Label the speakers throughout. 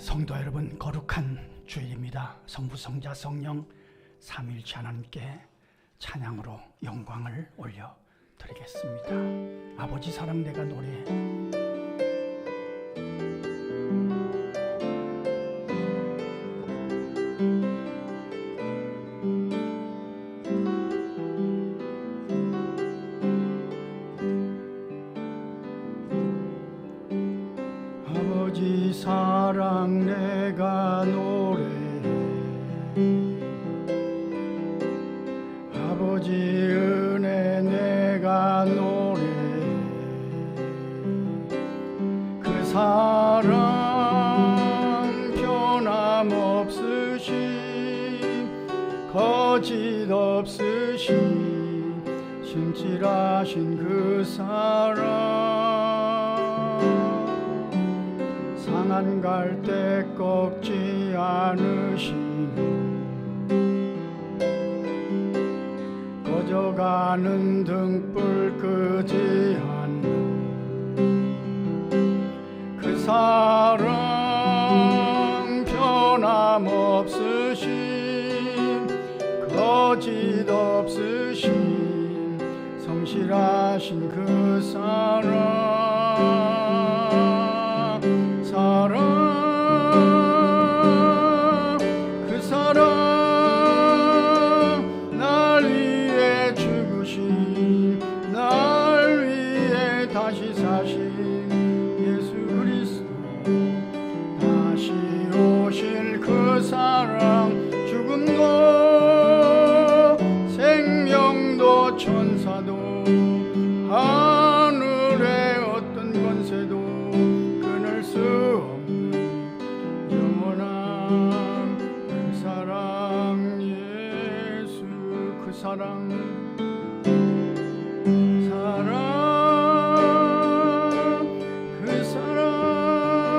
Speaker 1: 성도 여러분, 거룩한 주일입니다. 성부, 성자, 성령 삼위일체 하나님께 찬양으로 영광을 올려드리겠습니다. 아버지 사랑 내가 노래해. 아버지 사랑 내가 노래해. 아버지 은혜 내가 노래해. 그 사랑 변함없으신 거짓 없으신 신실하신 그 사랑 상한 갈대 꺾지 않으시는 꺼져가는 등불 끄지 않는 그 사랑 변함없으신 거짓 없으신 성실하신 그 사랑 그 사랑 날 위해 죽으신 날 위해 다시 사신 예수 그리스도 다시 오실 그 사랑 죽음도 생명도 천사도 하늘의 어떤 권세도 끊을 수 없는 영원한 그 사랑 예수 그 사랑 그 사랑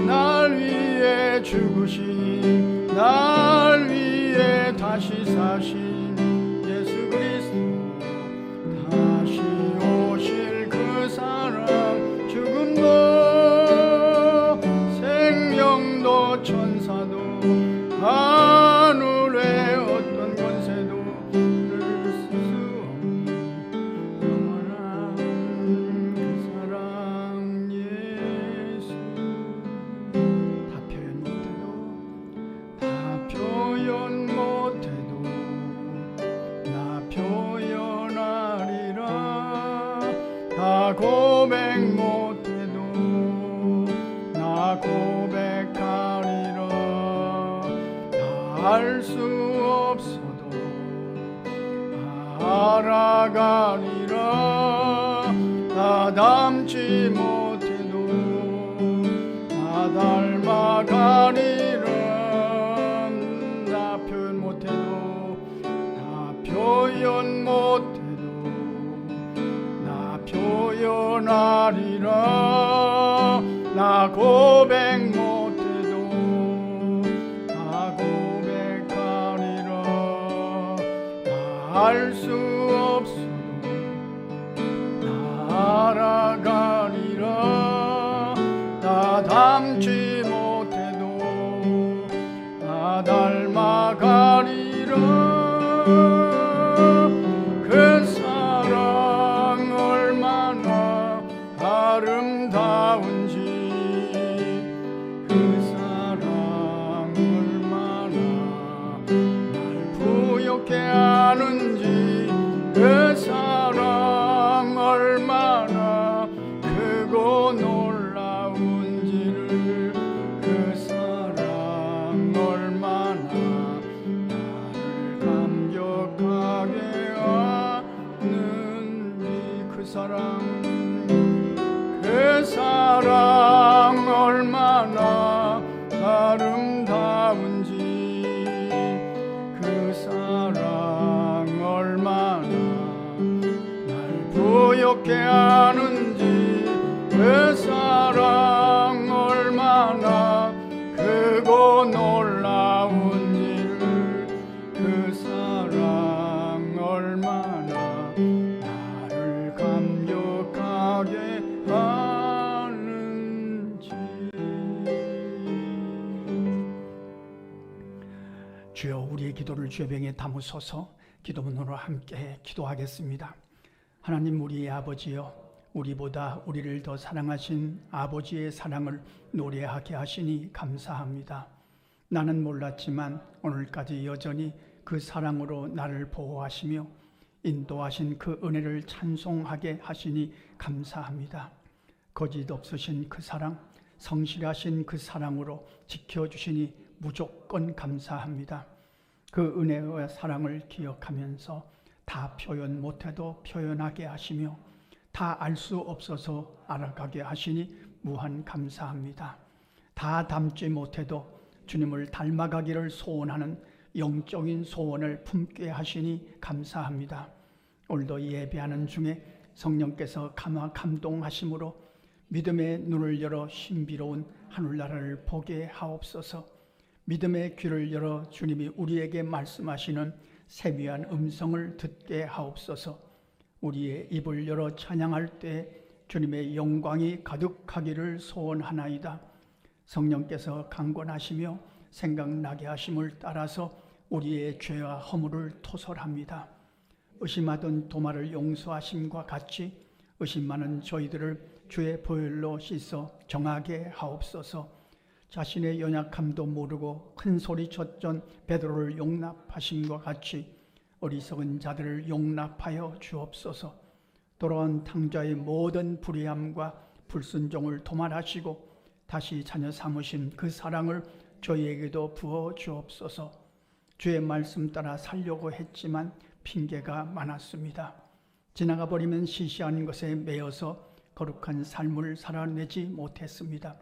Speaker 1: 날 위해 죽으신 날 위해 다시 사신 예수 그리스도 다시 오실 그 사랑 죽음도 생명도 천사도 하늘의 어떤 권세도 끊을 수 없는 영원한 그 사랑 예수 다 표현 못해도 나 표현하리라 다 고백 못해도 나 고백하리라 다 알 수 없어도 알아가리라 나 닮지 못해도 나 닮아가리라 나 표현 못해도 나 표현 못해도 나 표현하리라 나 고백 못해도 나 고백하리라 나 알 수 없어도 나 알아가리라 나 닮지 못해도 나 닮아가리라 그 사랑 얼마나 아름다운지 그 사랑 얼마나 날 부욕해 하는지 그 사랑 얼마나 크고 놀라운지를 그 사랑 얼마나 나를 감격하게 하는지 그 사랑 얼마나 아름다운지 그 사랑 얼마나 주여, 우리의 기도를 주의 병에 담으소서. 기도문으로 함께 기도하겠습니다. 하나님, 우리의 아버지여, 우리보다 우리를 더 사랑하신 아버지의 사랑을 노래하게 하시니 감사합니다. 나는 몰랐지만 오늘까지 여전히 그 사랑으로 나를 보호하시며 인도하신 그 은혜를 찬송하게 하시니 감사합니다. 거짓 없으신 그 사랑, 성실하신 그 사랑으로 지켜주시니 무조건 감사합니다. 그 은혜와 사랑을 기억하면서 다 표현 못해도 표현하게 하시며 다 알 수 없어서 알아가게 하시니 무한 감사합니다. 다 담지 못해도 주님을 닮아가기를 소원하는 영적인 소원을 품게 하시니 감사합니다. 오늘도 예배하는 중에 성령께서 감동하심으로 믿음의 눈을 열어 신비로운 하늘나라를 보게 하옵소서. 믿음의 귀를 열어 주님이 우리에게 말씀하시는 세미한 음성을 듣게 하옵소서. 우리의 입을 열어 찬양할 때 주님의 영광이 가득하기를 소원하나이다. 성령께서 강권하시며 생각나게 하심을 따라서 우리의 죄와 허물을 토설합니다. 의심하던 도마를 용서하심과 같이 의심하는 저희들을 주의 보혈로 씻어 정하게 하옵소서. 자신의 연약함도 모르고 큰 소리 쳤던 베드로를 용납하심과 같이 어리석은 자들을 용납하여 주옵소서. 돌아온 탕자의 모든 불의함과 불순종을 도말하시고 다시 자녀 삼으신 그 사랑을 저희에게도 부어 주옵소서. 주의 말씀 따라 살려고 했지만 핑계가 많았습니다. 지나가 버리면 시시한 것에 매여서 거룩한 삶을 살아내지 못했습니다.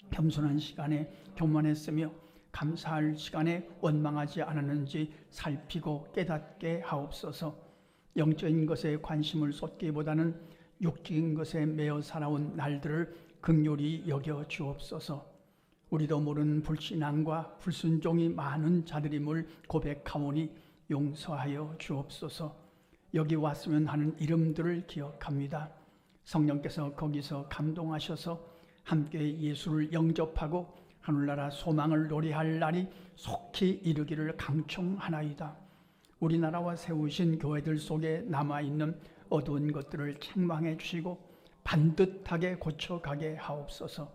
Speaker 1: 겸손한 시간에 교만했으며 감사할 시간에 원망하지 않았는지 살피고 깨닫게 하옵소서. 영적인 것에 관심을 쏟기보다는 육적인 것에 매여 살아온 날들을 긍휼히 여겨 주옵소서. 우리도 모르는 불신앙과 불순종이 많은 자들임을 고백하오니 용서하여 주옵소서. 여기 왔으면 하는 이름들을 기억합니다. 성령께서 거기서 감동하셔서 함께 예수를 영접하고 하늘나라 소망을 노래할 날이 속히 이르기를 강청하나이다. 우리나라와 세우신 교회들 속에 남아있는 어두운 것들을 책망해 주시고 반듯하게 고쳐가게 하옵소서.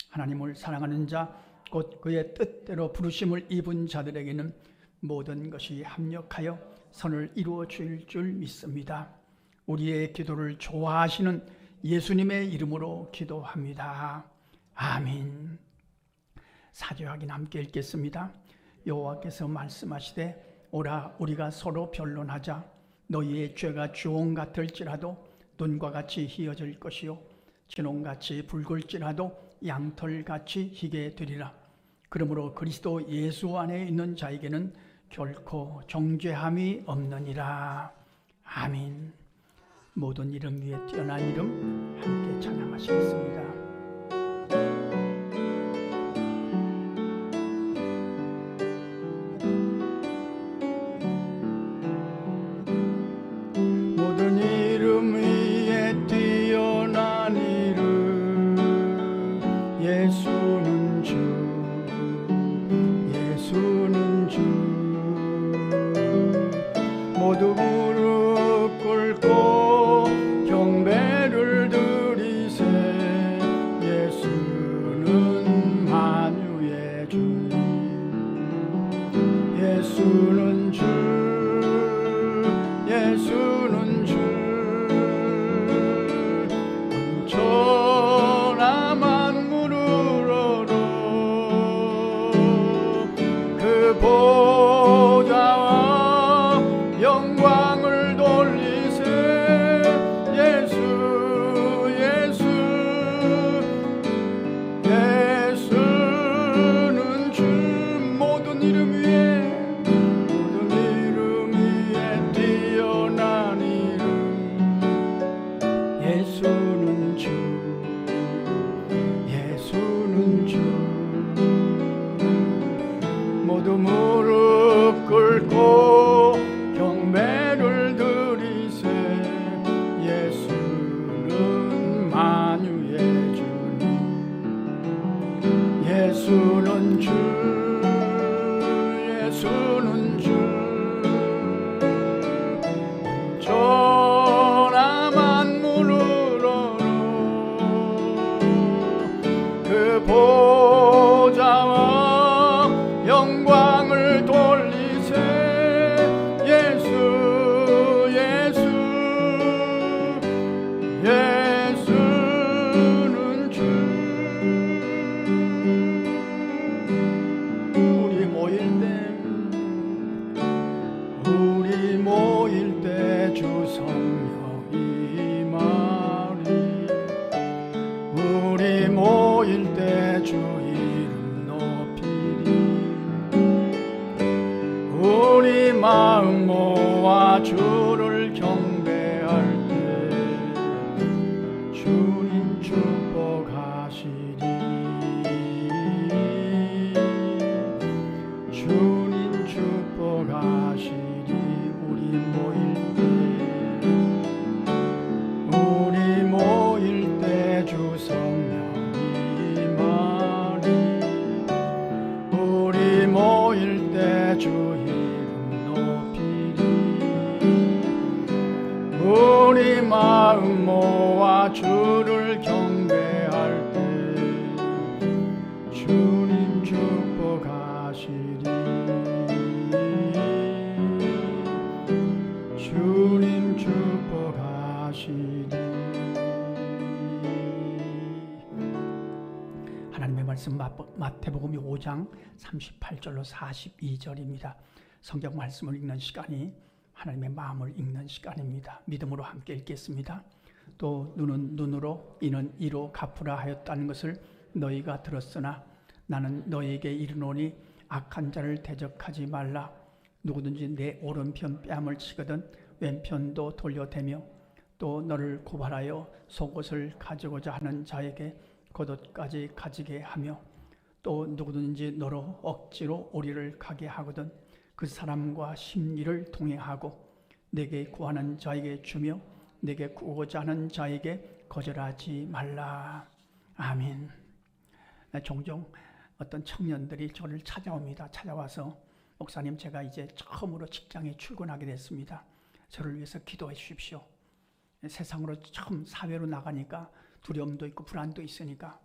Speaker 1: 하나님을 사랑하는 자, 곧 그의 뜻대로 부르심을 입은 자들에게는 모든 것이 합력하여 선을 이루어 줄 믿습니다. 우리의 기도를 좋아하시는 예수님의 이름으로 기도합니다. 아멘. 사제 확인 함께 읽겠습니다. 여호와께서 말씀하시되 오라, 우리가 서로 변론하자. 너희의 죄가 주홍 같을지라도 눈과 같이 희어질 것이요 진홍같이 붉을지라도 양털같이 희게 되리라. 그러므로 그리스도 예수 안에 있는 자에게는 결코 정죄함이 없느니라. 아멘. 모든 이름 위에 뛰어난 이름 함께 찬양하시겠습니다.
Speaker 2: 모든 이름 위에 뛰어난 이름 예수는 주, 예수는 주. 모두 무릎 꿇고 경배를 드리세. 예수는 만유의 주님, 예수는 주, 예수는 주. 온천하 만물을 얻어 그 보좌와 영광을 돌리세. 예수, 예수, 예수는 주. 모든 이름 위에, 모든 이름 위에 뛰어난 이름 예수는 주, 예수는 주. 모두 무릎 꿇고 경배를 드리세. 예수는 만유의 주님, 예수는 주, 예수는 주는 주 온전한 만물으로 그 보좌와 영광을 돌리세 예수 예수 예수는 주 우리 모일 때 주 성령 임하리 우리 모일 때 주 이름 높이리 우리 마음 모아 주를 경배할 때 주님 축복하시리 주님 축복하시리 우리 모일 때 주 성령 임하리 우리 모일 때 주 이름 높이리 우리 마음 모아 주를 경배할 때 주님 축복하시리 주님 축복하시리
Speaker 1: 하나님의 말씀 마태복음 5장 38절로 42절입니다. 성경 말씀을 읽는 시간이 하나님의 마음을 읽는 시간입니다. 믿음으로 함께 읽겠습니다. 또 눈은 눈으로 이는 이로 갚으라 하였다는 것을 너희가 들었으나 나는 너희에게 이르노니 악한 자를 대적하지 말라. 누구든지 내 오른편 뺨을 치거든 왼편도 돌려대며 또 너를 고발하여 속옷을 가지고자 하는 자에게 겉옷까지 가지게 하며 또 누구든지 너로 억지로 오리를 가게 하거든 그 사람과 심리를 동행하고 내게 구하는 자에게 주며 내게 구하고자 하는 자에게 거절하지 말라. 아멘. 종종 어떤 청년들이 저를 찾아옵니다. 찾아와서 목사님 제가 이제 처음으로 직장에 출근하게 됐습니다. 저를 위해서 기도해 주십시오. 세상으로 처음 사회로 나가니까 두려움도 있고 불안도 있으니까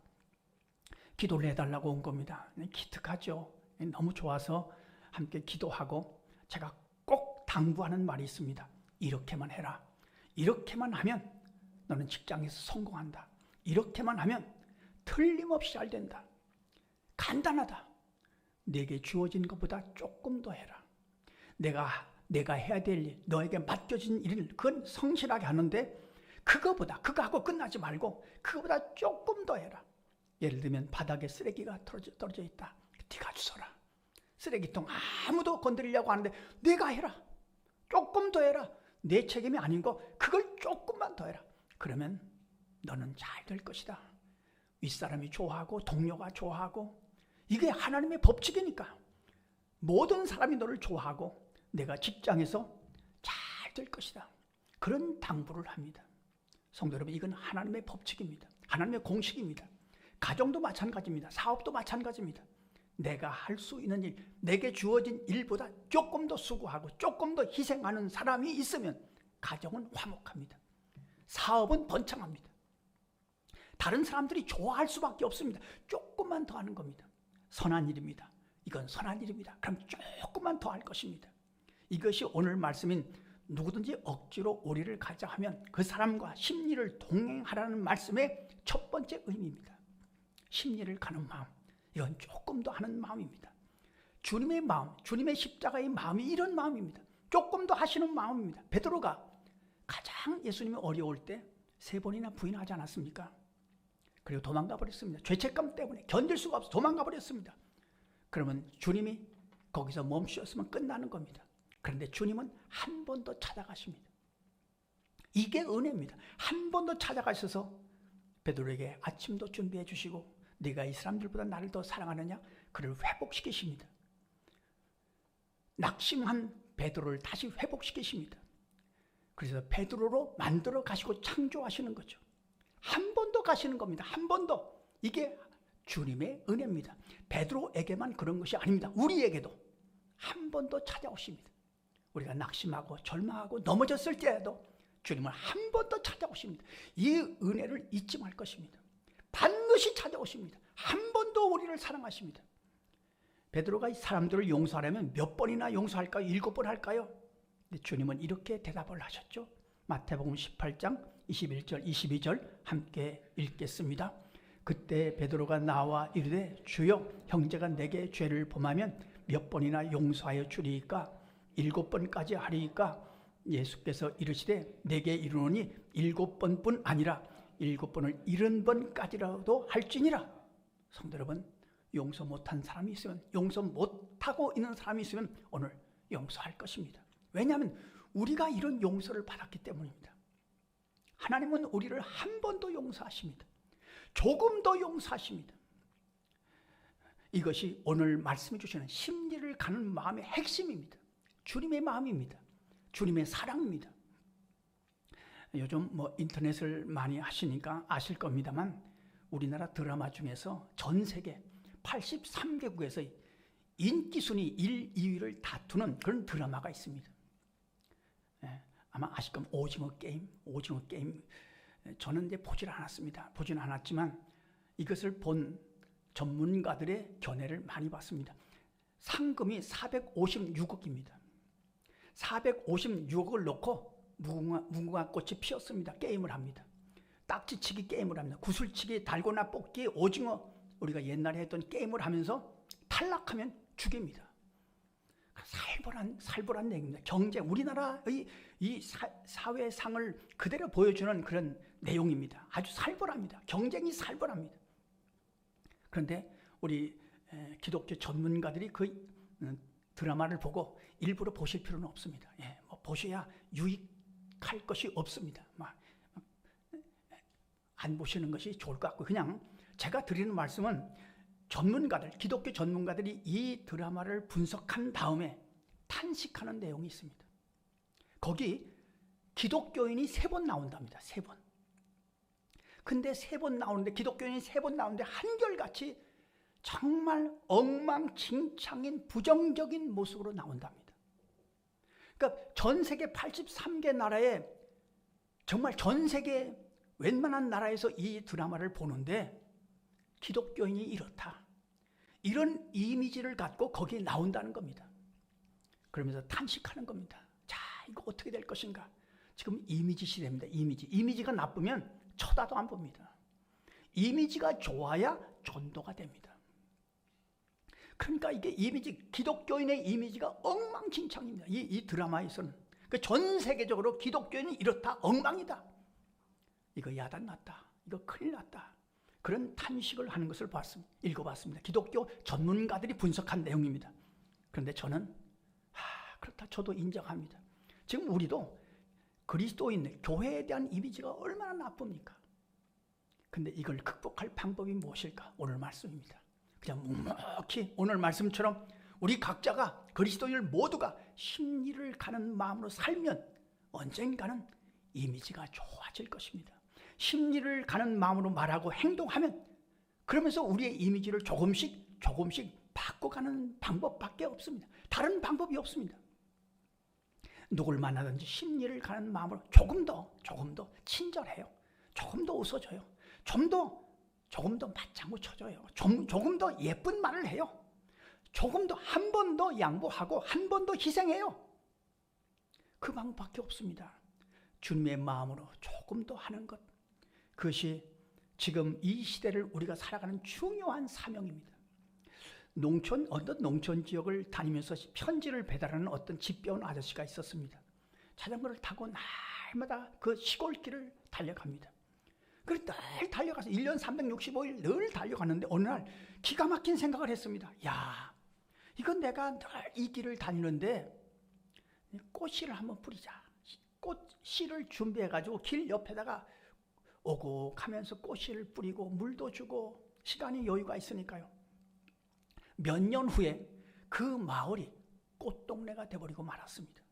Speaker 1: 기도를 해달라고 온 겁니다. 기특하죠. 너무 좋아서 함께 기도하고 제가 꼭 당부하는 말이 있습니다. 이렇게만 해라. 이렇게만 하면 너는 직장에서 성공한다. 이렇게만 하면 틀림없이 잘 된다. 간단하다. 내게 주어진 것보다 조금 더 해라. 내가 해야 될 일, 너에게 맡겨진 일을 그건 성실하게 하는데 그거보다 그거하고 끝나지 말고 그거보다 조금 더 해라. 예를 들면 바닥에 쓰레기가 떨어져 있다. 네가 주워라. 쓰레기통 아무도 건드리려고 하는데 네가 해라. 조금 더 해라. 내 책임이 아닌 거 그걸 조금만 더 해라. 그러면 너는 잘 될 것이다. 윗사람이 좋아하고 동료가 좋아하고 이게 하나님의 법칙이니까 모든 사람이 너를 좋아하고 내가 직장에서 잘 될 것이다. 그런 당부를 합니다. 성도 여러분, 이건 하나님의 법칙입니다. 하나님의 공식입니다. 가정도 마찬가지입니다. 사업도 마찬가지입니다. 내가 할 수 있는 일, 내게 주어진 일보다 조금 더 수고하고 조금 더 희생하는 사람이 있으면 가정은 화목합니다. 사업은 번창합니다. 다른 사람들이 좋아할 수밖에 없습니다. 조금만 더 하는 겁니다. 선한 일입니다. 이건 선한 일입니다. 그럼 조금만 더 할 것입니다. 이것이 오늘 말씀인 누구든지 억지로 오리를 가자 하면 그 사람과 심리를 동행하라는 말씀의 첫 번째 의미입니다. 심리를 가는 마음, 이건 조금 더 하는 마음입니다. 주님의 마음, 주님의 십자가의 마음이 이런 마음입니다. 조금 더 하시는 마음입니다. 베드로가 가장 예수님이 어려울 때 3번이나 부인하지 않았습니까? 그리고 도망가 버렸습니다. 죄책감 때문에 견딜 수가 없어 도망가 버렸습니다. 그러면 주님이 거기서 멈추셨으면 끝나는 겁니다. 그런데 주님은 한 번 더 찾아가십니다. 이게 은혜입니다. 한 번 더 찾아가셔서 베드로에게 아침도 준비해 주시고 네가 이 사람들보다 나를 더 사랑하느냐? 그를 회복시키십니다. 낙심한 베드로를 다시 회복시키십니다. 그래서 베드로로 만들어 가시고 창조하시는 거죠. 한 번 더 가시는 겁니다. 한 번 더. 이게 주님의 은혜입니다. 베드로에게만 그런 것이 아닙니다. 우리에게도 한 번 더 찾아오십니다. 우리가 낙심하고 절망하고 넘어졌을 때에도 주님은 한 번 더 찾아오십니다. 이 은혜를 잊지 말 것입니다. 반드시 찾아오십니다. 한 번 더 우리를 사랑하십니다. 베드로가 이 사람들을 용서하려면 몇 번이나 용서할까요? 7번 할까요? 근데 주님은 이렇게 대답을 하셨죠. 마태복음 18장 21절 22절 함께 읽겠습니다. 그때 베드로가 나와 이르되 주여 형제가 내게 죄를 범하면 몇 번이나 용서하여 주리이까? 7번까지 하리이까? 예수께서 이르시되 내게 이르노니 7번뿐 아니라 7번을 70번까지라도 할지니라. 성도 여러분, 용서 못한 사람이 있으면, 용서 못하고 있는 사람이 있으면 오늘 용서할 것입니다. 왜냐하면 우리가 이런 용서를 받았기 때문입니다. 하나님은 우리를 한 번 더 용서하십니다. 조금 더 용서하십니다. 이것이 오늘 말씀해 주시는 심리를 가는 마음의 핵심입니다. 주님의 마음입니다. 주님의 사랑입니다. 요즘 인터넷을 많이 하시니까 아실 겁니다만 우리나라 드라마 중에서 전 세계 83개국에서 인기순위 1, 2위를 다투는 그런 드라마가 있습니다. 아마 아실 겁니다. 오징어 게임. 저는 이제 보질 않았습니다. 보지는 않았지만 이것을 본 전문가들의 견해를 많이 봤습니다. 상금이 456억입니다. 456억을 놓고 무궁화 꽃이 피었습니다. 게임을 합니다. 딱지치기 게임을 합니다. 구슬치기, 달고나 뽑기, 오징어, 우리가 옛날에 했던 게임을 하면서 탈락하면 죽입니다. 살벌한 얘기입니다. 경제, 우리나라의 이 사회상을 그대로 보여주는 그런 내용입니다. 아주 살벌합니다. 경쟁이 살벌합니다. 그런데 우리 기독교 전문가들이 그 드라마를 보고 일부러 보실 필요는 없습니다. 보셔야 유익할 것이 없습니다. 안 보시는 것이 좋을 것 같고, 그냥 제가 드리는 말씀은 기독교 전문가들이 이 드라마를 분석한 다음에 탄식하는 내용이 있습니다. 거기 기독교인이 3번 나온답니다. 3번. 근데 3번 나오는데, 기독교인이 3번 나오는데 한결같이 정말 엉망진창인 부정적인 모습으로 나온답니다. 그러니까 전 세계 83개 나라에, 정말 전 세계 웬만한 나라에서 이 드라마를 보는데 기독교인이 이렇다, 이런 이미지를 갖고 거기에 나온다는 겁니다. 그러면서 탄식하는 겁니다. 자, 이거 어떻게 될 것인가? 지금 이미지 시대입니다. 이미지가 나쁘면 쳐다도 안 봅니다. 이미지가 좋아야 전도가 됩니다. 그러니까 이게 기독교인의 이미지가 엉망진창입니다. 이 드라마에서는. 전 세계적으로 기독교인이 이렇다, 엉망이다, 이거 야단 났다, 이거 큰일 났다, 그런 탄식을 하는 것을 읽어봤습니다. 기독교 전문가들이 분석한 내용입니다. 그런데 저는 그렇다, 저도 인정합니다. 지금 우리도 그리스도인, 교회에 대한 이미지가 얼마나 나쁩니까? 근데 이걸 극복할 방법이 무엇일까? 오늘 말씀입니다. 그냥 묵묵히 오늘 말씀처럼 우리 각자가, 그리스도인들 모두가 심리를 가는 마음으로 살면 언젠가는 이미지가 좋아질 것입니다. 심리를 가는 마음으로 말하고 행동하면, 그러면서 우리의 이미지를 조금씩 바꿔가는 방법밖에 없습니다. 다른 방법이 없습니다. 누굴 만나든지 심리를 가는 마음으로 조금 더 친절해요. 조금 더 웃어줘요. 조금 더 맞장구 쳐줘요. 조금 더 예쁜 말을 해요. 조금 더, 한 번 더 양보하고 한 번 더 희생해요. 그 방법밖에 없습니다. 주님의 마음으로 조금 더 하는 것, 그것이 지금 이 시대를 우리가 살아가는 중요한 사명입니다. 어떤 농촌 지역을 다니면서 편지를 배달하는 어떤 집 배운 아저씨가 있었습니다. 자전거를 타고 날마다 그 시골길을 달려갑니다. 그래서 늘 달려가서 1년 365일 늘 달려갔는데 어느 날 기가 막힌 생각을 했습니다. 야, 이건 내가 늘 이 길을 다니는데 꽃씨를 한번 뿌리자. 꽃씨를 준비해가지고 길 옆에다가 오곡하면서 꽃씨를 뿌리고 물도 주고 시간이 여유가 있으니까요. 몇 년 후에 그 마을이 꽃동네가 돼버리고 말았습니다.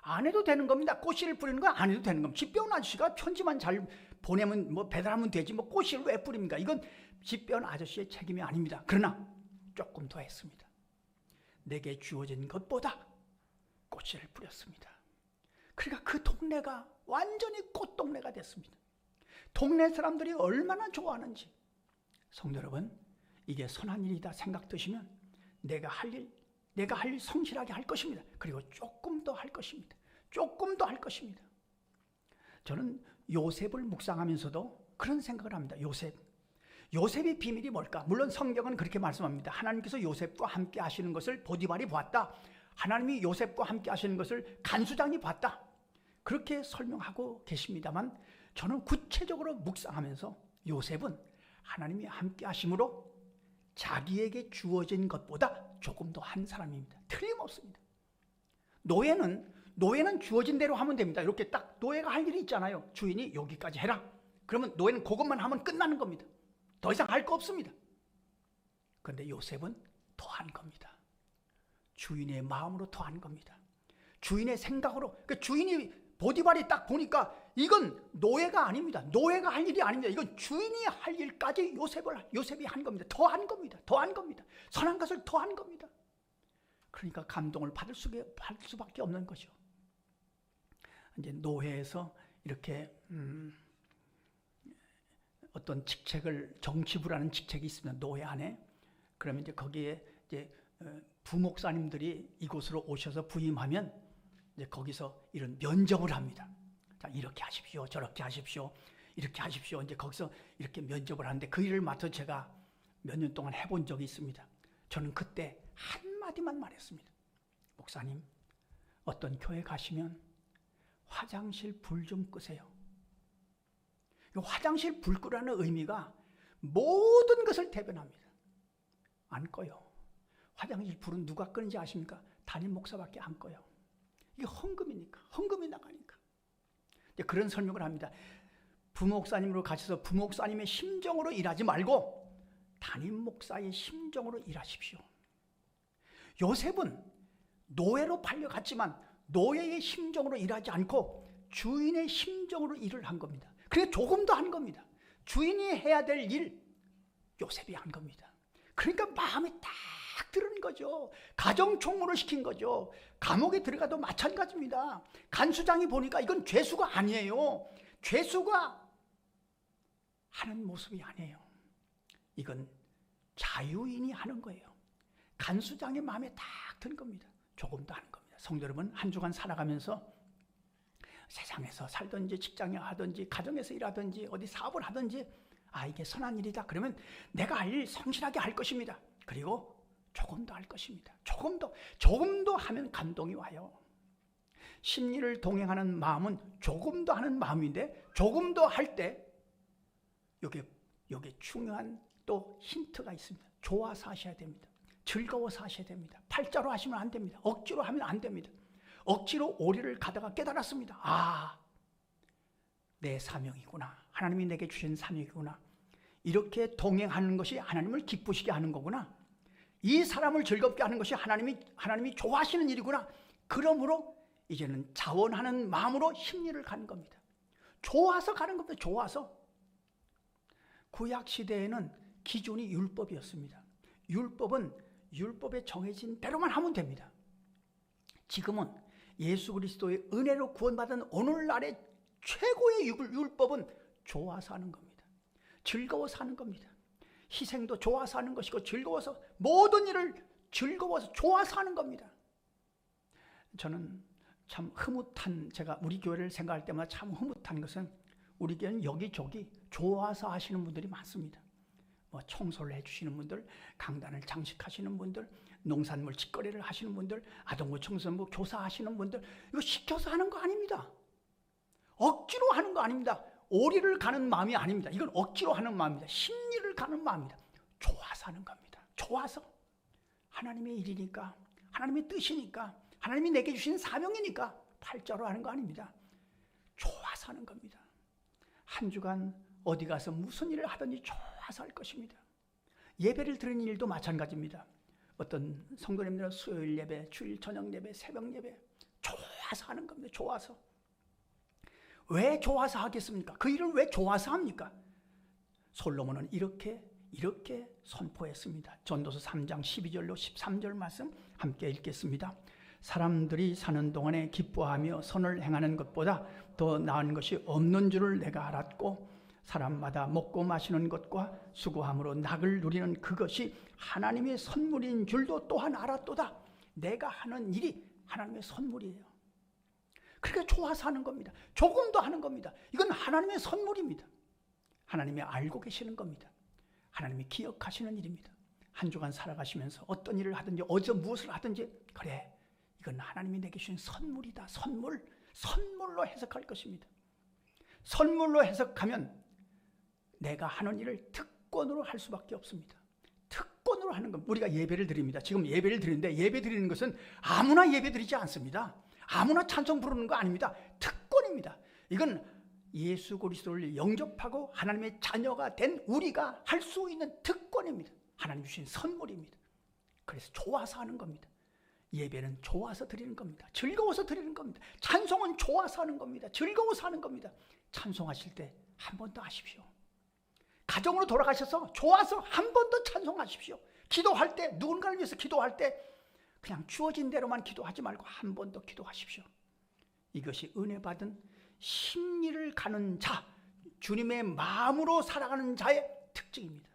Speaker 1: 안 해도 되는 겁니다. 꽃씨를 뿌리는 건 안 해도 되는 겁니다. 집 배운 아저씨가 편지만 잘 보내면 배달하면 되지 꽃씨를 왜 뿌립니까? 이건 집 배운 아저씨의 책임이 아닙니다. 그러나 조금 더 했습니다. 내게 주어진 것보다 꽃씨를 뿌렸습니다. 그러니까 그 동네가 완전히 꽃동네가 됐습니다. 동네 사람들이 얼마나 좋아하는지. 성도 여러분, 이게 선한 일이다 생각되시면 내가 할 일 성실하게 할 것입니다. 그리고 조금 더 할 것입니다. 조금 더 할 것입니다. 저는 요셉을 묵상하면서도 그런 생각을 합니다. 요셉의 비밀이 뭘까? 물론 성경은 그렇게 말씀합니다. 하나님께서 요셉과 함께 하시는 것을 보디발이 보았다. 하나님이 요셉과 함께 하시는 것을 간수장이 봤다. 그렇게 설명하고 계십니다만 저는 구체적으로 묵상하면서 요셉은 하나님이 함께 하심으로 자기에게 주어진 것보다 조금 더 한 사람입니다. 틀림없습니다. 노예는 주어진 대로 하면 됩니다. 이렇게 딱 노예가 할 일이 있잖아요. 주인이 여기까지 해라. 그러면 노예는 그것만 하면 끝나는 겁니다. 더 이상 할 거 없습니다. 그런데 요셉은 더 한 겁니다. 주인의 마음으로 더 한 겁니다. 주인의 생각으로. 그러니까 주인이 보디발이 딱 보니까 이건 노예가 아닙니다. 노예가 할 일이 아닙니다. 이건 주인이 할 일까지 요셉이 한 겁니다. 더 한 겁니다. 더 한 겁니다. 선한 것을 더 한 겁니다. 그러니까 감동을 받을 수밖에 없는 거죠. 이제 노예에서 이렇게 어떤 직책을 정치부라는 직책이 있습니다. 노예 안에. 그러면 이제 거기에 이제 부목사님들이 이곳으로 오셔서 부임하면 이제 거기서 이런 면접을 합니다. 자, 이렇게 하십시오, 저렇게 하십시오, 이렇게 하십시오. 이제 거기서 이렇게 면접을 하는데 그 일을 맡아 제가 몇 년 동안 해본 적이 있습니다. 저는 그때 한마디만 말했습니다. 목사님, 어떤 교회 가시면 화장실 불 좀 끄세요. 화장실 불 끄라는 의미가 모든 것을 대변합니다. 안 꺼요. 화장실 불은 누가 끄는지 아십니까? 담임 목사밖에 안 꺼요. 이게 헌금이니까, 헌금이 나가니까. 그런 설명을 합니다. 부목사님으로 가셔서 부목사님의 심정으로 일하지 말고 담임 목사의 심정으로 일하십시오. 요셉은 노예로 팔려갔지만 노예의 심정으로 일하지 않고 주인의 심정으로 일을 한 겁니다. 그래서 조금 더 한 겁니다. 주인이 해야 될 일, 요셉이 한 겁니다. 그러니까 마음이 딱 드는 거죠. 가정총무를 시킨 거죠. 감옥에 들어가도 마찬가지입니다. 간수장이 보니까 이건 죄수가 아니에요. 죄수가 하는 모습이 아니에요. 이건 자유인이 하는 거예요. 간수장의 마음에 딱 든 겁니다. 조금 더 하는 겁니다. 성도 여러분, 한 주간 살아가면서 세상에서 살든지 직장에 하든지 가정에서 일하든지 어디 사업을 하든지 이게 선한 일이다. 그러면 내가 할 일 성실하게 할 것입니다. 그리고 조금 더 할 것입니다. 조금 더 하면 감동이 와요. 심리를 동행하는 마음은 조금 더 하는 마음인데 조금 더 할 때 여기 중요한 또 힌트가 있습니다. 좋아서 하셔야 됩니다. 즐거워서 하셔야 됩니다. 팔자로 하시면 안 됩니다. 억지로 하면 안 됩니다. 억지로 오리를 가다가 깨달았습니다. 내 사명이구나. 하나님이 내게 주신 사명이구나. 이렇게 동행하는 것이 하나님을 기쁘시게 하는 거구나. 이 사람을 즐겁게 하는 것이 하나님이 좋아하시는 일이구나. 그러므로 이제는 자원하는 마음으로 심리를 가는 겁니다. 좋아서 가는 겁니다. 좋아서. 구약 시대에는 기준이 율법이었습니다. 율법에 정해진 대로만 하면 됩니다. 지금은 예수 그리스도의 은혜로 구원받은 오늘날의 최고의 율법은 좋아서 하는 겁니다. 즐거워서 하는 겁니다. 희생도 좋아서 하는 것이고 즐거워서 모든 일을 즐거워서 좋아서 하는 겁니다. 저는 참 흐뭇한, 제가 우리 교회를 생각할 때마다 참 흐뭇한 것은 우리 교회는 여기저기 좋아서 하시는 분들이 많습니다. 청소를 해주시는 분들, 강단을 장식하시는 분들, 농산물 직거래를 하시는 분들, 아동부 청소년부 교사하시는 분들, 이거 시켜서 하는 거 아닙니다. 억지로 하는 거 아닙니다. 오리를 가는 마음이 아닙니다. 이건 억지로 하는 마음입니다. 심리를 가는 마음입니다. 좋아서 하는 겁니다. 좋아서. 하나님의 일이니까, 하나님의 뜻이니까, 하나님이 내게 주신 사명이니까 팔자로 하는 거 아닙니다. 좋아서 하는 겁니다. 한 주간 어디 가서 무슨 일을 하든지 좋아서 할 것입니다. 예배를 드리는 일도 마찬가지입니다. 어떤 성도님들은 수요일 예배, 주일 저녁 예배, 새벽 예배 좋아서 하는 겁니다. 좋아서. 왜 좋아서 하겠습니까? 그 일을 왜 좋아서 합니까? 솔로몬은 이렇게 이렇게 선포했습니다. 전도서 3장 12절로 13절 말씀 함께 읽겠습니다. 사람들이 사는 동안에 기뻐하며 선을 행하는 것보다 더 나은 것이 없는 줄을 내가 알았고 사람마다 먹고 마시는 것과 수고함으로 낙을 누리는 그것이 하나님의 선물인 줄도 또한 알았도다. 내가 하는 일이 하나님의 선물이에요. 그러니까 좋아서 하는 겁니다. 조금 더 하는 겁니다. 이건 하나님의 선물입니다. 하나님이 알고 계시는 겁니다. 하나님이 기억하시는 일입니다. 한 주간 살아가시면서 어떤 일을 하든지 어디서 무엇을 하든지 그래, 이건 하나님이 내게 주신 선물이다. 선물로 해석할 것입니다. 선물로 해석하면 내가 하는 일을 특권으로 할 수밖에 없습니다. 특권으로 하는 것. 우리가 예배를 드립니다. 지금 예배를 드리는데 예배 드리는 것은 아무나 예배 드리지 않습니다. 아무나 찬송 부르는 거 아닙니다. 특권입니다. 이건 예수 그리스도를 영접하고 하나님의 자녀가 된 우리가 할 수 있는 특권입니다. 하나님 주신 선물입니다. 그래서 좋아서 하는 겁니다. 예배는 좋아서 드리는 겁니다. 즐거워서 드리는 겁니다. 찬송은 좋아서 하는 겁니다. 즐거워서 하는 겁니다. 찬송하실 때 한 번 더 하십시오. 가정으로 돌아가셔서 좋아서 한 번 더 찬송하십시오. 기도할 때, 누군가를 위해서 기도할 때 그냥 주어진 대로만 기도하지 말고 한 번 더 기도하십시오. 이것이 은혜 받은 심리를 가는 자, 주님의 마음으로 살아가는 자의 특징입니다.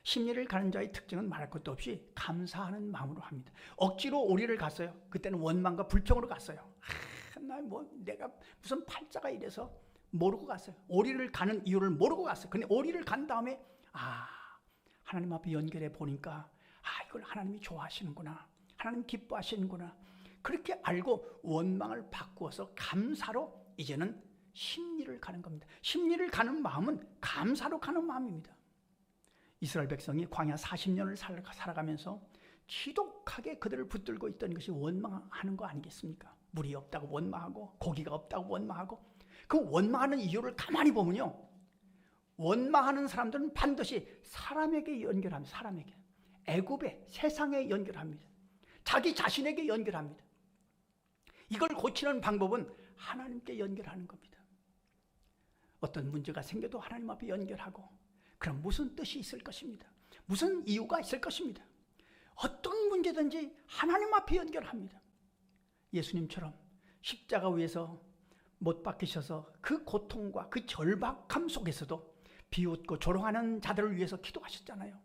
Speaker 1: 심리를 가는 자의 특징은 말할 것도 없이 감사하는 마음으로 합니다. 억지로 오리를 갔어요. 그때는 원망과 불평으로 갔어요. 내가 무슨 팔자가 이래서 모르고 갔어요. 오리를 가는 이유를 모르고 갔어요. 근데 오리를 간 다음에 하나님 앞에 연결해 보니까 이걸 하나님이 좋아하시는구나. 하나님 기뻐하시는구나. 그렇게 알고 원망을 바꾸어서 감사로 이제는 심리를 가는 겁니다. 심리를 가는 마음은 감사로 가는 마음입니다. 이스라엘 백성이 광야 40년을 살아가면서 지독하게 그들을 붙들고 있던 것이 원망하는 거 아니겠습니까? 물이 없다고 원망하고 고기가 없다고 원망하고 그 원망하는 이유를 가만히 보면요, 원망하는 사람들은 반드시 사람에게 연결합니다. 사람에게. 애굽에, 세상에 연결합니다. 자기 자신에게 연결합니다. 이걸 고치는 방법은 하나님께 연결하는 겁니다. 어떤 문제가 생겨도 하나님 앞에 연결하고, 그럼 무슨 뜻이 있을 것입니다. 무슨 이유가 있을 것입니다. 어떤 문제든지 하나님 앞에 연결합니다. 예수님처럼 십자가 위에서 못 박히셔서 그 고통과 그 절박함 속에서도 비웃고 조롱하는 자들을 위해서 기도하셨잖아요.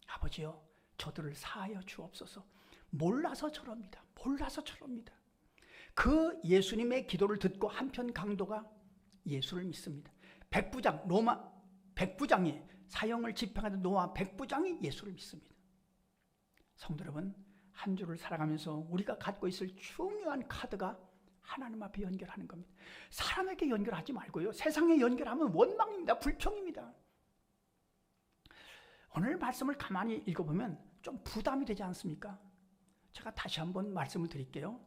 Speaker 1: 아버지여, 저들을 사하여 주옵소서. 몰라서 저럽니다. 몰라서 저럽니다. 그 예수님의 기도를 듣고 한편 강도가 예수를 믿습니다. 백부장, 로마 백부장이, 사형을 집행하던 로마 백부장이 예수를 믿습니다. 성도 여러분, 한 주를 살아가면서 우리가 갖고 있을 중요한 카드가 하나님 앞에 연결하는 겁니다. 사람에게 연결하지 말고요, 세상에 연결하면 원망입니다. 불평입니다. 오늘 말씀을 가만히 읽어보면 좀 부담이 되지 않습니까? 제가 다시 한번 말씀을 드릴게요.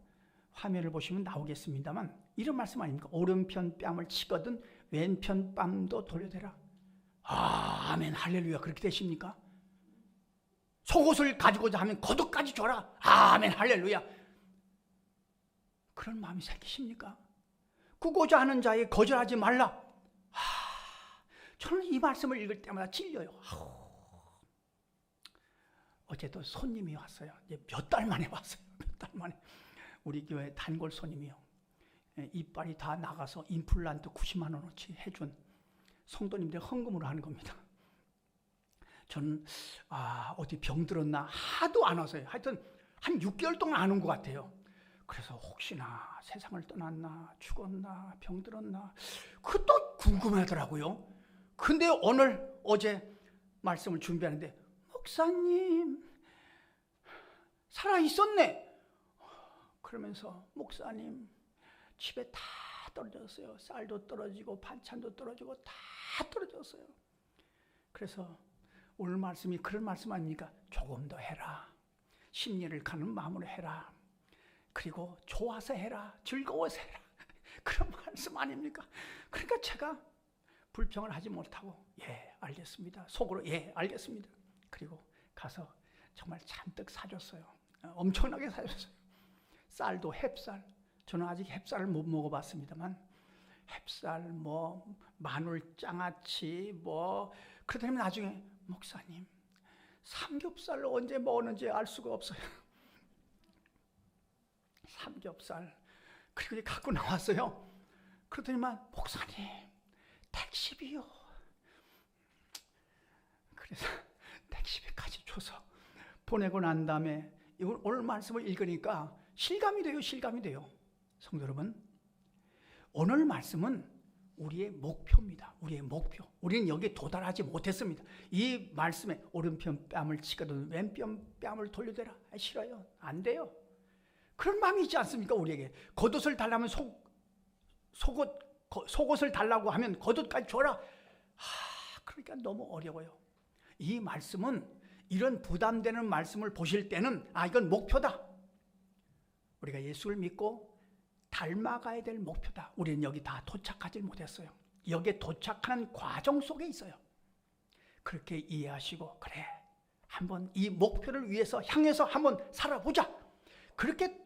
Speaker 1: 화면을 보시면 나오겠습니다만 이런 말씀 아닙니까? 오른편 뺨을 치거든 왼편 뺨도 돌려대라. 아멘, 할렐루야. 그렇게 되십니까? 속옷을 가지고자 하면 겉옷까지 줘라. 아멘, 할렐루야. 그런 마음이 생기십니까? 구고자 하는 자에 거절하지 말라. 저는 이 말씀을 읽을 때마다 찔려요. 어제도 손님이 왔어요. 몇 달 만에 왔어요. 몇 달 만에. 우리 교회 단골 손님이요. 이빨이 다 나가서 임플란트 90만 원어치 해준 성도님들 헌금으로 하는 겁니다. 저는 어디 병들었나 하도 안 와서요. 하여튼 한 6개월 동안 안 온 것 같아요. 그래서 혹시나 세상을 떠났나 죽었나 병들었나 그것도 궁금하더라고요. 근데 어제 말씀을 준비하는데 목사님 살아 있었네. 그러면서 목사님 집에 다 떨어졌어요. 쌀도 떨어지고 반찬도 떨어지고 다 떨어졌어요. 그래서 오늘 말씀이 그런 말씀 아닙니까? 조금 더 해라. 심리를 가는 마음으로 해라. 그리고 좋아서 해라. 즐거워서 해라. 그런 말씀 아닙니까? 그러니까 제가 불평을 하지 못하고 예, 알겠습니다. 속으로 예, 알겠습니다. 그리고 가서 정말 잔뜩 사줬어요. 엄청나게 사줬어요. 쌀도 햅쌀. 저는 아직 햅쌀을 못 먹어봤습니다만 햅쌀, 마늘 장아찌, 그러더니 나중에 목사님 삼겹살 언제 먹었는지 알 수가 없어요. 삼겹살. 그리고 갖고 나왔어요. 그러더니만 목사님 택시비요. 그래서 택시비까지 줘서 보내고 난 다음에 오늘 말씀을 읽으니까 실감이 돼요. 실감이 돼요. 성도 여러분, 오늘 말씀은 우리의 목표입니다. 우리의 목표. 우리는 여기에 도달하지 못했습니다. 이 말씀에 오른편 뺨을 치거든 왼편 뺨을 돌려대라. 싫어요. 안 돼요. 그런 마음이 있지 않습니까? 우리에게 겉옷을 달라면 속옷을 달라고 하면 겉옷까지 줘라. 그러니까 너무 어려워요. 이 말씀은 이런 부담되는 말씀을 보실 때는 이건 목표다. 우리가 예수를 믿고 닮아가야 될 목표다. 우리는 여기 다 도착하지 못했어요. 여기에 도착하는 과정 속에 있어요. 그렇게 이해하시고 그래 한번 이 목표를 위해서 향해서 한번 살아보자. 그렇게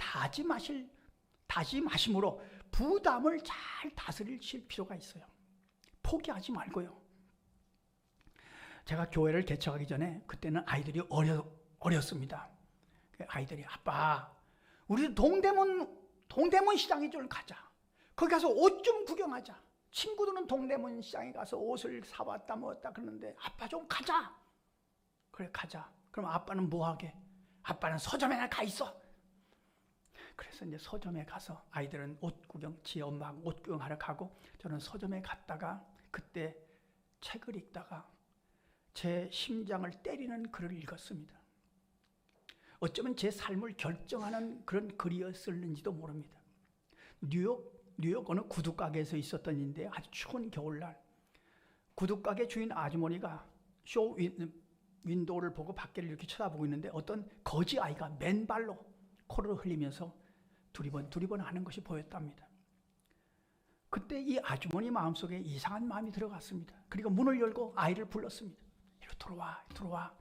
Speaker 1: 다짐하심으로 부담을 잘 다스리실 필요가 있어요. 포기하지 말고요. 제가 교회를 개척하기 전에 그때는 아이들이 어렸습니다. 아이들이 아빠 우리 동대문 시장에 좀 가자. 거기 가서 옷 좀 구경하자. 친구들은 동대문 시장에 가서 옷을 사왔다 뭐었다 그러는데 아빠 좀 가자. 그래 가자. 그럼 아빠는 뭐 하게? 아빠는 서점에 가 있어. 그래서 이제 서점에 가서 아이들은 옷 구경, 지 엄마하고 옷 구경하러 가고 저는 서점에 갔다가 그때 책을 읽다가 제 심장을 때리는 글을 읽었습니다. 어쩌면 제 삶을 결정하는 그런 글이었을는지도 모릅니다. 뉴욕 어느 구두가게에서 있었던 일인데 아주 추운 겨울날 구두가게 주인 아주머니가 쇼 윈도우를 보고 밖을 이렇게 쳐다보고 있는데 어떤 거지 아이가 맨발로 코를 흘리면서 두리번 하는 것이 보였답니다. 그때 이 아주머니 마음속에 이상한 마음이 들어갔습니다. 그리고 문을 열고 아이를 불렀습니다. 이리 들어와.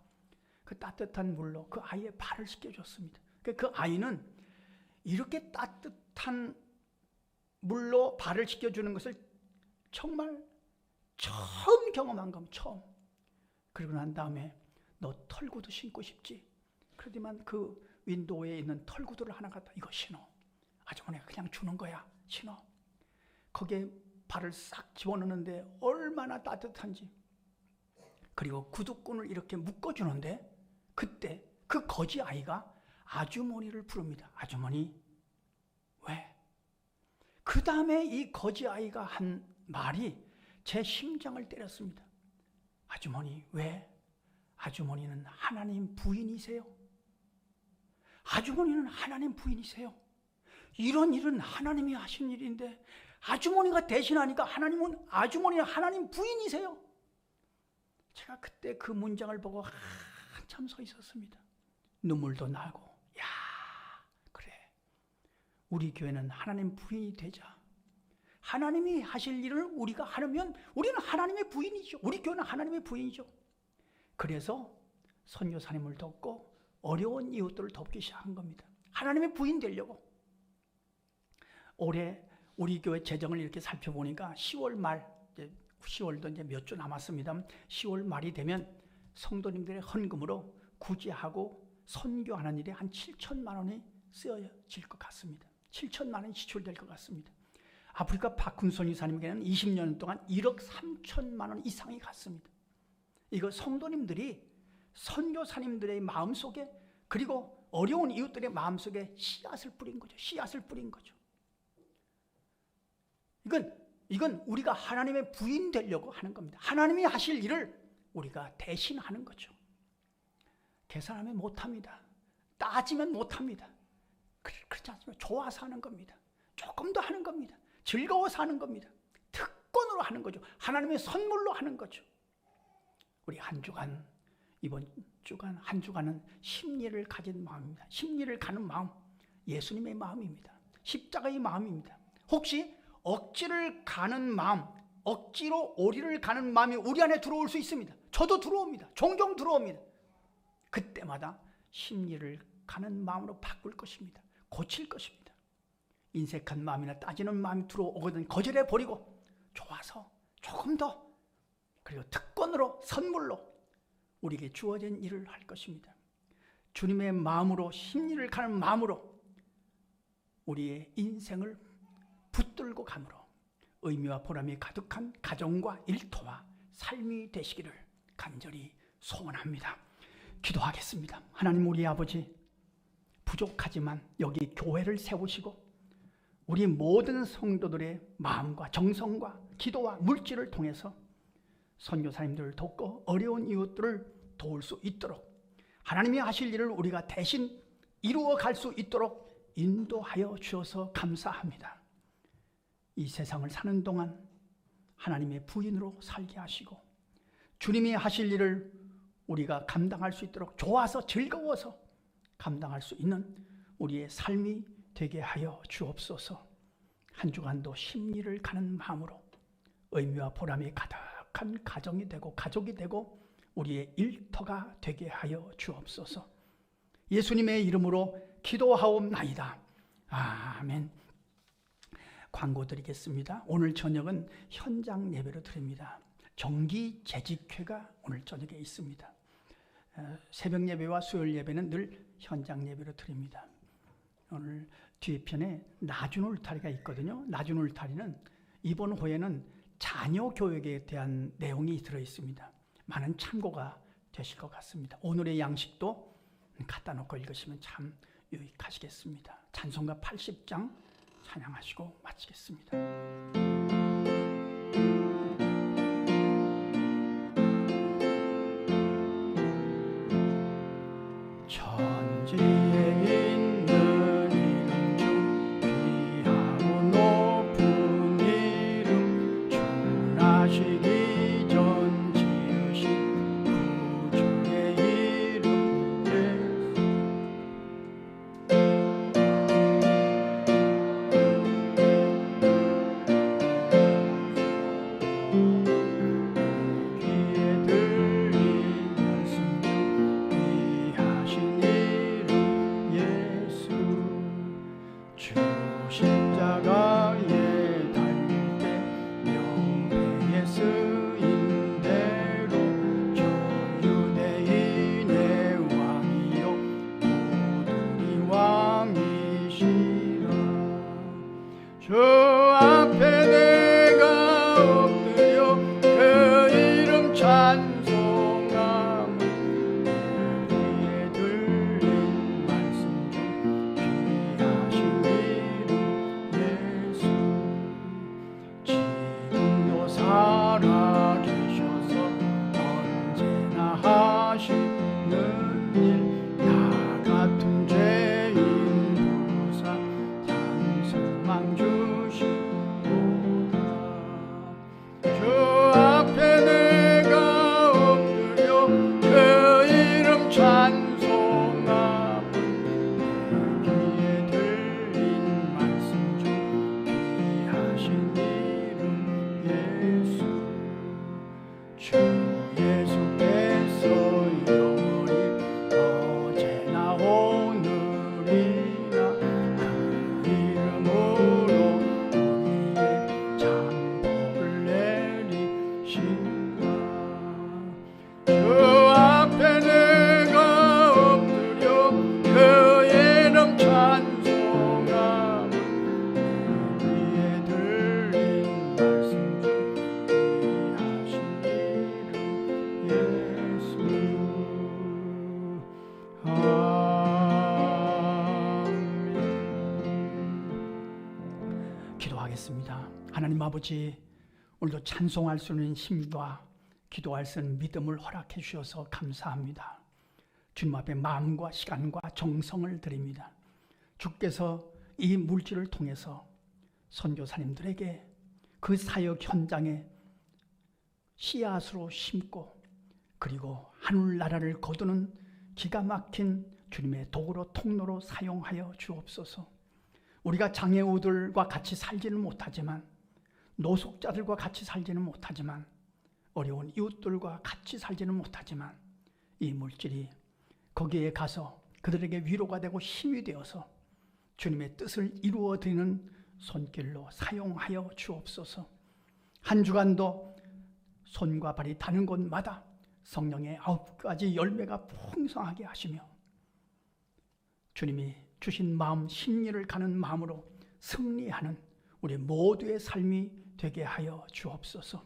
Speaker 1: 그 따뜻한 물로 그 아이의 발을 씻겨줬습니다. 그 아이는 이렇게 따뜻한 물로 발을 씻겨주는 것을 정말 처음 경험한 겁니다. 처음. 그리고 난 다음에 너 털구두 신고 싶지? 그러더니만 그 윈도우에 있는 털구두를 하나 갖다 이거 신어. 아주머니가 그냥 주는 거야. 신어. 거기에 발을 싹 집어넣는데 얼마나 따뜻한지. 그리고 구두끈을 이렇게 묶어주는데 그때 그 거지 아이가 아주머니를 부릅니다. 아주머니. 왜? 그 다음에 이 거지 아이가 한 말이 제 심장을 때렸습니다. 아주머니 왜? 아주머니는 하나님 부인이세요? 아주머니는 하나님 부인이세요? 이런 일은 하나님이 하신 일인데 아주머니가 대신하니까 아주머니는 하나님 부인이세요? 제가 그때 그 문장을 보고 한참 서 있었습니다. 눈물도 나고 야 그래 우리 교회는 하나님 부인이 되자. 하나님이 하실 일을 우리가 하면 우리는 하나님의 부인이죠. 우리 교회는 하나님의 부인이죠. 그래서 선교사님을 돕고 어려운 이웃들을 돕기 시작한 겁니다. 하나님의 부인 되려고. 올해 우리 교회 재정을 이렇게 살펴보니까 10월 말, 10월도 이제 몇 주 남았습니다. 10월 말이 되면 성도님들의 헌금으로 구제하고 선교하는 일에 한 7천만 원이 쓰여질 것 같습니다. 7천만 원이 지출될 것 같습니다. 아프리카 박훈선 이사님에게는 20년 동안 1억 3천만 원 이상이 갔습니다. 이거 성도님들이 선교사님들의 마음속에 그리고 어려운 이웃들의 마음속에 씨앗을 뿌린 거죠. 씨앗을 뿌린 거죠. 이건 우리가 하나님의 부인 되려고 하는 겁니다. 하나님이 하실 일을 우리가 대신하는 거죠. 계산하면 못합니다. 따지면 못합니다. 그렇지 않습니까? 좋아서 하는 겁니다. 조금 더 하는 겁니다. 즐거워서 하는 겁니다. 특권으로 하는 거죠. 하나님의 선물로 하는 거죠. 우리 한 주간, 이번 주간 한 주간은 심리를 가진 마음입니다. 심리를 가는 마음, 예수님의 마음입니다. 십자가의 마음입니다. 혹시 억지를 가는 마음, 억지로 오리를 가는 마음이 우리 안에 들어올 수 있습니다. 저도 들어옵니다. 종종 들어옵니다. 그때마다 심리를 가는 마음으로 바꿀 것입니다. 고칠 것입니다. 인색한 마음이나 따지는 마음이 들어오거든 거절해 버리고 좋아서 조금 더 그리고 특권으로 선물로 우리에게 주어진 일을 할 것입니다. 주님의 마음으로, 심리를 가는 마음으로 우리의 인생을 붙들고 감으로 의미와 보람이 가득한 가정과 일터와 삶이 되시기를 간절히 소원합니다. 기도하겠습니다. 하나님, 우리 아버지, 부족하지만 여기 교회를 세우시고 우리 모든 성도들의 마음과 정성과 기도와 물질을 통해서 선교사님들을 돕고 어려운 이웃들을 도울 수 있도록, 하나님이 하실 일을 우리가 대신 이루어 갈 수 있도록 인도하여 주셔서 감사합니다. 이 세상을 사는 동안 하나님의 부인으로 살게 하시고 주님이 하실 일을 우리가 감당할 수 있도록 좋아서 즐거워서 감당할 수 있는 우리의 삶이 되게 하여 주옵소서. 한 주간도 심리를 가는 마음으로 의미와 보람이 가득한 가정이 되고 가족이 되고 우리의 일터가 되게 하여 주옵소서. 예수님의 이름으로 기도하옵나이다. 아멘. 광고 드리겠습니다. 오늘 저녁은 현장 예배로 드립니다. 정기 재직회가 오늘 저녁에 있습니다. 새벽 예배와 수요일 예배는 늘 현장 예배로 드립니다. 오늘 뒤편에 나중 울타리가 있거든요. 나중 울타리는 이번 호에는 자녀 교육에 대한 내용이 들어있습니다. 많은 참고가 되실 것 같습니다. 오늘의 양식도 갖다 놓고 읽으시면 참 유익하시겠습니다. 찬송가 80장 찬양하시고 마치겠습니다. 천지에 있는 이름 중 귀하고 높은 이름, 존하시기 전 지으신 구주의 이름 귀에 들린 말씀 중 귀하신 이름 예수. 주 십자가에 달릴 때 명패에 쓰인 대로 저 유대인의 왕이요 모든 이 왕이시라. 주 앞에 내가 엎드려 그 이름 찬송함은 귀에 들린 말씀 중 귀하신 이름 예수. 지금도 살아계셔서 언제나 하시는 일, 나 같은 죄인 부사 상승망 주시도다. 주 앞에 내가 엎드려 그 이름 찬송함은 귀에 들린 말씀 중 귀하신 이름 예수. 주 예수께서 영원히 어제나 오늘이나 그 이름으로 우리의 장복을 내리시라. 주 앞에 내가 엎드려 그 이름 찬송함은 귀에 들린 말씀 중 귀하신 이름 예수. 아멘. 기도하겠습니다. 하나님 아버지, 오늘도 찬송할 수 있는 힘과 기도할 수 있는 믿음을 허락해 주셔서 감사합니다. 주님 앞에 마음과 시간과 정성을 드립니다. 주께서 이 물질을 통해서 선교사님들에게 그 사역 현장에 씨앗으로 심고 그리고 하늘나라를 거두는 기가 막힌 주님의 도구로 통로로 사용하여 주옵소서. 우리가 장애우들과 같이 살지는 못하지만, 노숙자들과 같이 살지는 못하지만, 어려운 이웃들과 같이 살지는 못하지만, 이 물질이 거기에 가서 그들에게 위로가 되고 힘이 되어서 주님의 뜻을 이루어 드리는 손길로 사용하여 주옵소서. 한 주간도 손과 발이 닿는 곳마다 성령의 9가지 열매가 풍성하게 하시며 주님이 주신 마음, 심리를 가는 마음으로 승리하는 우리 모두의 삶이 되게 하여 주옵소서.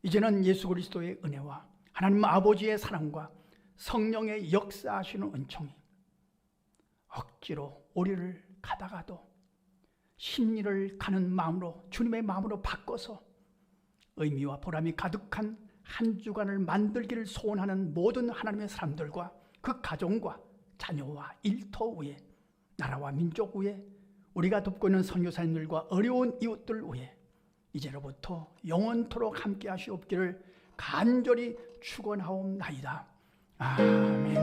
Speaker 1: 이제는 예수 그리스도의 은혜와 하나님 아버지의 사랑과 성령의 역사하시는 은총이 억지로 우리를 가다가도 심리를 가는 마음으로, 주님의 마음으로 바꿔서 의미와 보람이 가득한 한 주간을 만들기를 소원하는 모든 하나님의 사람들과 그 가정과 자녀와 일터 위에, 나라와 민족 위에, 우리가 돕고 있는 선교사님들과 어려운 이웃들 위에 이제로부터 영원토록 함께 하시옵기를 간절히 축원하옵나이다. 아멘.